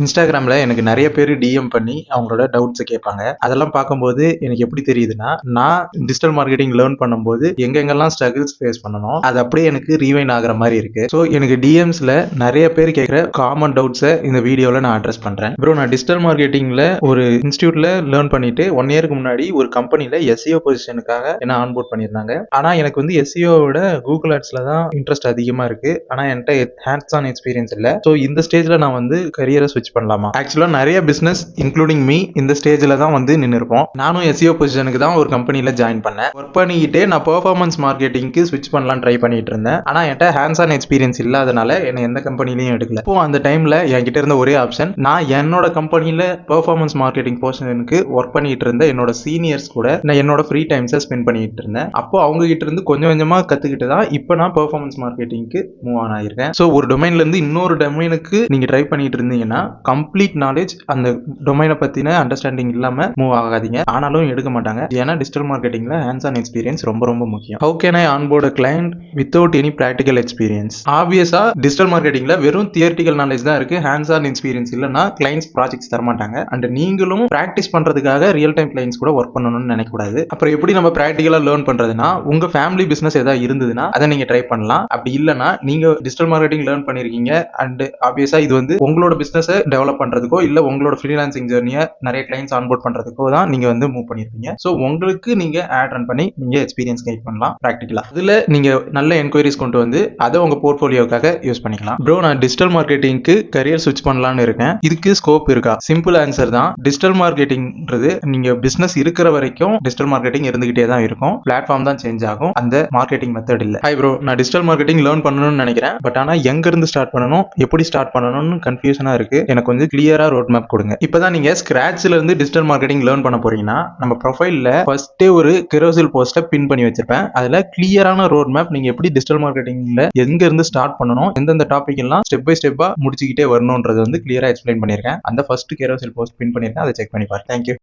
இன்ஸ்டாகிராம்ல எனக்கு நிறைய பேர் டிஎம் பண்ணி அவங்களோட டவுட்ஸை கேட்பாங்க. அதெல்லாம் பார்க்கும்போது எனக்கு எப்படி தெரியுதுன்னா, நான் டிஜிட்டல் மார்க்கெட்டிங் லேர்ன் பண்ணும்போது எங்கெங்கெல்லாம் ஸ்ட்ரகிள்ஸ் ஃபேஸ் பண்ணணும் அது அப்படியே எனக்கு ரீவைன் ஆகிற மாதிரி இருக்கு. ஸோ எனக்கு டிஎம்ஸ்ல நிறைய பேர் கேட்குற காமன் டவுட்ஸை இந்த வீடியோவில் நான் அட்ரஸ் பண்றேன். ப்ரோ, நான் டிஜிட்டல் மார்க்கெட்டிங்ல ஒரு இன்ஸ்டியூட்ல லேர்ன் பண்ணிட்டு 1 இயருக்கு முன்னாடி ஒரு கம்பெனில எஸ்இஓ பொசிஷனுக்காக என்ன ஆன்போர்ட் பண்ணியிருந்தாங்க. ஆனா எனக்கு வந்து எஸ்இஓட கூகுள் ஆட்ஸ்ல தான் இன்ட்ரெஸ்ட் அதிகமா இருக்கு. ஆனா என்கிட்ட ஹேண்ட்ஸ் ஆன் எக்ஸ்பீரியன்ஸ் இல்லை. ஸோ இந்த ஸ்டேஜ்ல நான் வந்து கரியரை ஸ்விட்ச் பண்ணலாமா? ஆக்சுவலா நிறைய பிசினஸ் இன்க்ளூடிங் மீ இந்த ஸ்டேஜ்ல தான் வந்து நின்று இருப்போம். நானும் எஸ்இஓ பொசிஷனுக்கு தான் ஒரு கம்பெனில ஜாயின் பண்ணேன். ஒர்க் பண்ணிக்கிட்டே நான் பெர்ஃபார்மன்ஸ் மார்க்கெட்டிங்க்கு ஸ்விட்ச் பண்ணலாம் ட்ரை பண்ணிட்டு இருந்தேன். ஆனா என்கிட்ட ஹேண்ட்ஸ் ஆன் எக்ஸ்பீரியன்ஸ் இல்லாதனால என்ன எந்த கம்பெனிலையும் எடுக்கல. இப்போ அந்த டைம்ல என்கிட்ட இருந்த ஒரே ஆப்ஷன், நான் என்னோட கம்பெனில பெர்ஃபார்மன்ஸ் மார்க்கெட்டிங் பொசிஷனுக்கு ஒர்க் பண்ணிட்டு இருந்த என்னோட சீனியர்ஸ் கூட நான் என்னோட ஃப்ரீ டைம்ஸை ஸ்பெண்ட் பண்ணிட்டு இருந்தேன். அப்போ அவங்க கிட்ட இருந்து கொஞ்சம் கொஞ்சமா கத்துக்கிட்டு தான் இப்போ நான் பெர்ஃபார்மன்ஸ் மார்க்கெட்டிங்க்கு மூவ் ஆன் ஆயிருக்கேன். ஸோ ஒரு டொமைன்ல இருந்து இன்னொரு டொமைனுக்கு நீங்க ட்ரை பண்ணிட்டு இருந்தீங்கன்னா கம்ப்ளீட் நாலேஜ் அந்த டொமைனை பத்தின அண்டர்ஸ்டாண்டிங் இல்லாம மூவ் ஆகாதீங்க. ஆனாலும் எடுக்க மாட்டாங்க. ஏன்னா டிஜிட்டல் மார்க்கெட்டிங்ல ஹேண்ட்ஸ் ஆன் எக்ஸ்பீரியன்ஸ் ரொம்ப ரொம்ப முக்கியம். How can I onboard a client without any practical experience? ஆப்வியஸா டிஜிட்டல் மார்க்கெட்டிங்ல வெறும் தியரிட்டிக்கல் நாலேஜ் தான் இருக்கு. ஹேண்ட்ஸ் ஆன் எக்ஸ்பீரியன்ஸ் இல்லைன்னா கிளைண்ட்ஸ் ப்ராஜெக்ட்ஸ் தர மாட்டாங்க. அண்ட் நீங்களும் பிராக்டிஸ் பண்றதுக்காக ரியல் டைம் கிளைண்ட்ஸ் கூட ஒர்க் பண்ணணும்னு நினைக்க கூடாது. அப்புறம் எப்படி நம்ம பிராக்டிகலா லேர்ன் பண்றதுன்னா, உங்க ஃபேமிலி பிசினஸ் ஏதாவது இருந்ததுன்னா அதை நீங்க ட்ரை பண்ணலாம். அப்படி இல்லைன்னா நீங்க டிஜிட்டல் மார்க்கெட்டிங் லேர்ன் பண்ணிருக்கீங்க அண்ட் ஆப்வியஸா இது வந்து உங்களோட பிசினஸ் டெவலப் பண்றதுக்கோ இல்ல உங்களோட ஃப்ரீலான்சிங் ஜர்னியை நிறைய கிளைண்ட்ஸ் ஆன்போர்ட் பண்றதுக்கோ தான் நீங்க வந்து மூவ் பண்ணிருப்பீங்க. ஸோ உங்களுக்கு நீங்க ஆட் ரன் பண்ணி நீங்க எக்ஸ்பீரியன்ஸ் கெயின் பண்ணலாம் பிராக்டிகலா. அதுல நீங்க நல்ல என்கொயரிஸ் கொண்டு வந்து அதை உங்க போர்ட்ஃபோலியோக்காக யூஸ் பண்ணிக்கலாம். ப்ரோ, நான் டிஜிட்டல் மார்க்கெட்டிங்க்கு கரியர் ஸ்விட்ச் பண்ணலாம்னு இருக்கேன். இதுக்கு ஸ்கோப் இருக்கா? சிம்பிள் ஆன்சர் தான். டிஜிட்டல் மார்க்கெட்டிங்ன்றது நீங்க பிசினஸ் இருக்கிற வரைக்கும் டிஜிட்டல் மார்க்கெட்டிங் இருந்துகிட்டே தான் இருக்கும். பிளாட்ஃபார்ம் தான் சேஞ்ச் ஆகும், அந்த மார்க்கெட்டிங் மெத்தட் இல்ல. ஹை ப்ரோ, நான் டிஜிட்டல் மார்க்கெட்டிங் லேர்ன் பண்ணணும்னு நினைக்கிறேன். பட் ஆனா எங்க இருந்து ஸ்டார்ட் பண்ணணும், எப்படி ஸ்டார்ட் பண்ணணும்னு கன்ஃபியூஷனா இருக்கு. எனக்கு கொஞ்சம் கிளியரா ரோட் மேப் கொடுங்க. இப்பதான் நீங்க ஸ்கிராச்ல இருந்து டிஜிட்டல் மார்க்கெட்டிங் லேர்ன் பண்ண போறீங்கன்னா நம்ம ப்ரொஃபைல்ல ஃபர்ஸ்டே ஒரு கெரோசில் போஸ்ட்டை பின் பண்ணி வச்சிருப்பேன். அதுல கிளியரான ரோட் மேப், நீங்க எப்படி டிஜிட்டல் மார்க்கெட்டிங்ல எங்க இருந்து ஸ்டார்ட் பண்ணணும், எந்தெந்த டாபிக் எல்லாம் ஸ்டெப் பை ஸ்டெப்பா முடிச்சுக்கிட்டே வரணும்ன்றது வந்து கிளியரா எக்ஸ்பிளைன் பண்ணிருக்கேன். அந்த ஃபர்ஸ்ட் கெரோசில் போஸ்ட் பின் பண்ணிருக்கேன். அதை செக் பண்ணி பாருங்க. தேங்க்யூ.